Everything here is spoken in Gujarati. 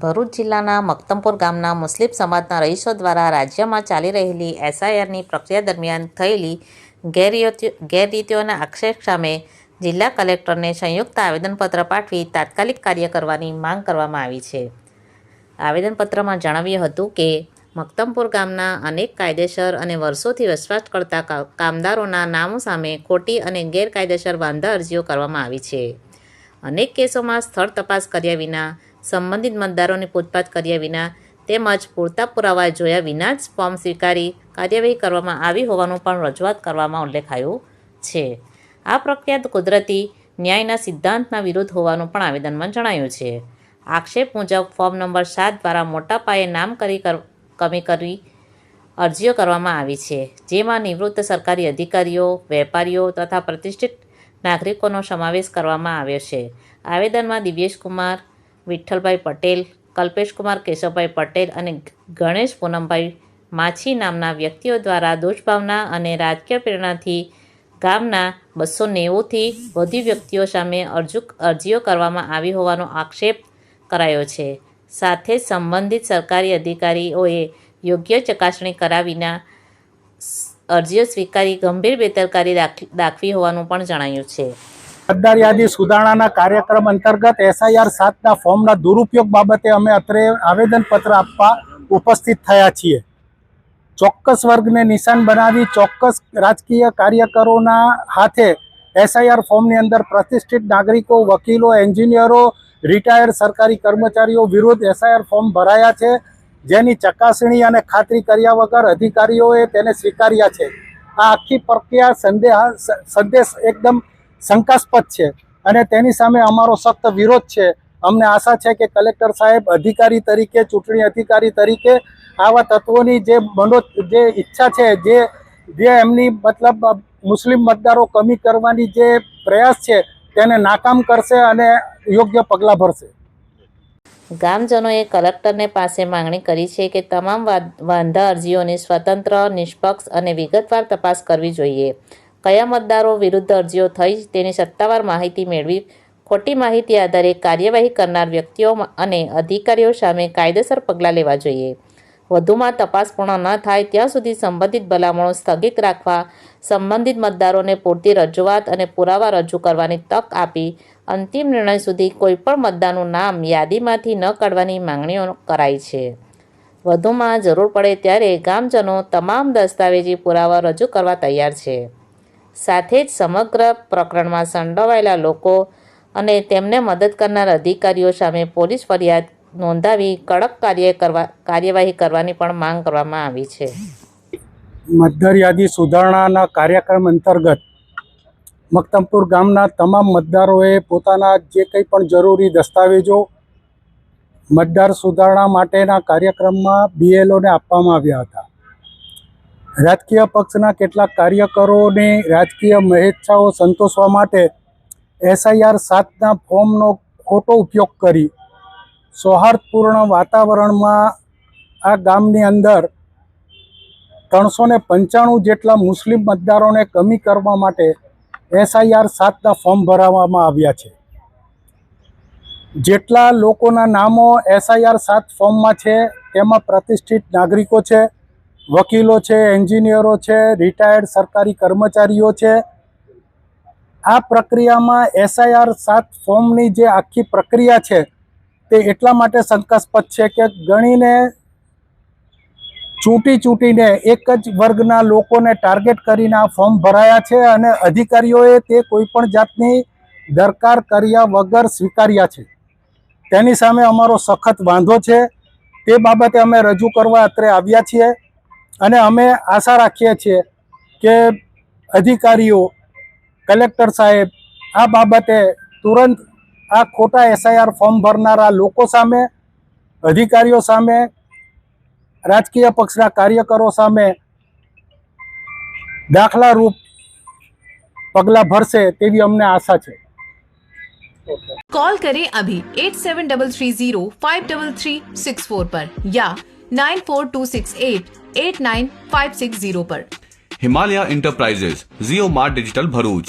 ભરૂચ જિલ્લાના મક્તમપુર ગામના મુસ્લિમ સમાજના રહીશો દ્વારા રાજ્યમાં ચાલી રહેલી એસઆઈઆરની પ્રક્રિયા દરમિયાન થયેલી ગેરરીતિઓના આક્ષેપ સામે જિલ્લા કલેક્ટરને સંયુક્ત આવેદનપત્ર પાઠવી તાત્કાલિક કાર્ય કરવાની માંગ કરવામાં આવી છે. આવેદનપત્રમાં જણાવ્યું હતું કે મક્તમપુર ગામના અનેક કાયદેસર અને વર્ષોથી વસવાટ કરતા કામદારોના નામો સામે ખોટી અને ગેરકાયદેસર વાંધા અરજીઓ કરવામાં આવી છે. અનેક કેસોમાં સ્થળ તપાસ કર્યા વિના, સંબંધિત મતદારોની પૂછતાછ કર્યા વિના તેમજ પૂરતા પુરાવા જોયા વિના જ ફોર્મ સ્વીકારી કાર્યવાહી કરવામાં આવી હોવાનું પણ રજૂઆત કરવામાં ઉલ્લેખાયું છે. આ પ્રક્રિયા કુદરતી ન્યાયના સિદ્ધાંતના વિરુદ્ધ હોવાનું પણ આવેદનમાં જણાયું છે. આક્ષેપ મુજબ ફોર્મ નંબર 7 દ્વારા મોટા પાયે નામ કમી કરી અરજીઓ કરવામાં આવી છે, જેમાં નિવૃત્ત સરકારી અધિકારીઓ, વેપારીઓ તથા પ્રતિષ્ઠિત નાગરિકોનો સમાવેશ કરવામાં આવ્યો છે. આવેદનમાં દિવ્યેશ કુમાર, વિઠ્ઠલભાઈ પટેલ, કલ્પેશકુમાર કેશવભાઈ પટેલ અને ગણેશ પૂનમભાઈ માછી નામના વ્યક્તિઓ દ્વારા દોષભાવના અને રાજકીય પ્રેરણાથી ગામના 290થી વધુ વ્યક્તિઓ સામે અરજીઓ કરવામાં આવી હોવાનો આક્ષેપ કરાયો છે. સાથે જ સંબંધિત સરકારી અધિકારીઓએ યોગ્ય ચકાસણી કર્યા વિના અરજીઓ સ્વીકારી ગંભીર બેદરકારી દાખવી હોવાનું પણ જણાયું છે. મતદાર યાદી સુધારણાના કાર્યક્રમ અંતર્ગત SIR 7ના ફોર્મના દુરુપયોગ બાબતે અમે અત્રે આવેદનપત્ર આપવા ઉપસ્થિત થયા છીએ. ચોક્કસ વર્ગને નિશાન બનાવી ચોક્કસ રાજકીય કાર્યકરોના હાથે SIR ફોર્મની અંદર પ્રતિષ્ઠિત નાગરિકો, વકીલો, એન્જિનિયરો, રિટાયર્ડ સરકારી કર્મચારીઓ વિરુદ્ધ SIR ફોર્મ ભરાયા છે, જેની ચકાસણી અને ખાતરી કર્યા વગર અધિકારીઓએ તેને સ્વીકાર્યા છે. આ આખી પ્રક્રિયા સંદેશ એકદમ શંકાસ્પદ છે અને તેની સામે અમારો સખ્ત વિરોધ છે. અમને આશા છે કે કલેક્ટર સાહેબ અધિકારી તરીકે, ચૂંટણી અધિકારી તરીકે આવા તત્વોની જે ઈચ્છા છે, જે એમની મતલબ મુસ્લિમ મતદારો કમી કરવાની જે પ્રયાસ છે તેને નાકામ કરશે અને યોગ્ય પગલાં ભરશે. ગામજનોએ કલેક્ટરને પાસે માંગણી કરી છે કે તમામ વાંધા અરજીઓની સ્વતંત્ર, નિષ્પક્ષ અને વિગતવાર તપાસ કરવી જોઈએ. કયા મતદારો વિરુદ્ધ અરજીઓ થઈ તેની સત્તાવાર માહિતી મેળવી ખોટી માહિતી આધારે કાર્યવાહી કરનાર વ્યક્તિઓ અને અધિકારીઓ સામે કાયદેસર પગલાં લેવા જોઈએ. વધુમાં તપાસ પૂર્ણ ન થાય ત્યાં સુધી સંબંધિત ભલામણો સ્થગિત રાખવા, સંબંધિત મતદારોને પૂરતી રજૂઆત અને પુરાવા રજૂ કરવાની તક આપી અંતિમ નિર્ણય સુધી કોઈપણ મતદારનું નામ યાદીમાંથી ન કાઢવાની માંગણીઓ કરાઈ છે. વધુમાં જરૂર પડે ત્યારે ગામજનો તમામ દસ્તાવેજી પુરાવા રજૂ કરવા તૈયાર છે. સાથે જ સમગ્ર પ્રકરણમાં સંડોવાયેલા લોકો અને તેમને મદદ કરનાર અધિકારીઓ સામે પોલીસ ફરિયાદ નોંધાવી કડક કાર્યવાહી કરવાની પણ માંગ કરવામાં આવી છે. મતદાર યાદી સુધારણાના કાર્યક્રમ અંતર્ગત મક્તમપુર ગામના તમામ મતદારોએ પોતાના જે કંઈ પણ જરૂરી દસ્તાવેજો મતદાર સુધારણા માટેના કાર્યક્રમમાં BLOને આપવામાં આવ્યા હતા. રાજકીય પક્ષના કેટલાક કાર્યકરોની રાજકીય મહેચ્છાઓ સંતોષવા માટે SIR 7ના ફોર્મનો ખોટો ઉપયોગ કરી સૌહાર્દપૂર્ણ વાતાવરણમાં આ ગામની અંદર 395 જેટલા મુસ્લિમ મતદારોને કમી કરવા માટે SIR 7ના ફોર્મ ભરવામાં આવ્યા છે. જેટલા લોકોના નામો SIR 7 ફોર્મમાં છે તેમાં પ્રતિષ્ઠિત નાગરિકો છે, વકીલો છે, એન્જિનિયરો છે, રિટાયર્ડ સરકારી કર્મચારીઓ છે. આ પ્રક્રિયામાં SIR 7 ફોર્મની જે આખી પ્રક્રિયા છે તે એટલા માટે શંકાસ્પદ છે કે ગણીને ચૂંટીને એક જ વર્ગના લોકોને ટાર્ગેટ કરીને આ ફોર્મ ભરાયા છે અને અધિકારીઓએ તે કોઈપણ જાતની દરકાર કર્યા વગર સ્વીકાર્યા છે. તેની સામે અમારો સખત વાંધો છે. તે બાબતે અમે રજૂ કરવા અત્રે આવ્યા છીએ અને અમે આશા રાખીએ છીએ કે અધિકારીઓ, કલેક્ટર સાહેબ આ બાબતે તુરંત આ ખોટા SIR ફોર્મ ભરનારા લોકો સામે, અધિકારીઓ સામે, રાજકીય પક્ષના કાર્યકરો સામે દાખલારૂપ પગલાં ભરશે તેવી અમને આશા છે. कॉल करें अभी 8733053364 पर या 9426889560 पर. हिमालय इंटरप्राइजेज, जियो मार्ट डिजिटल भरूच,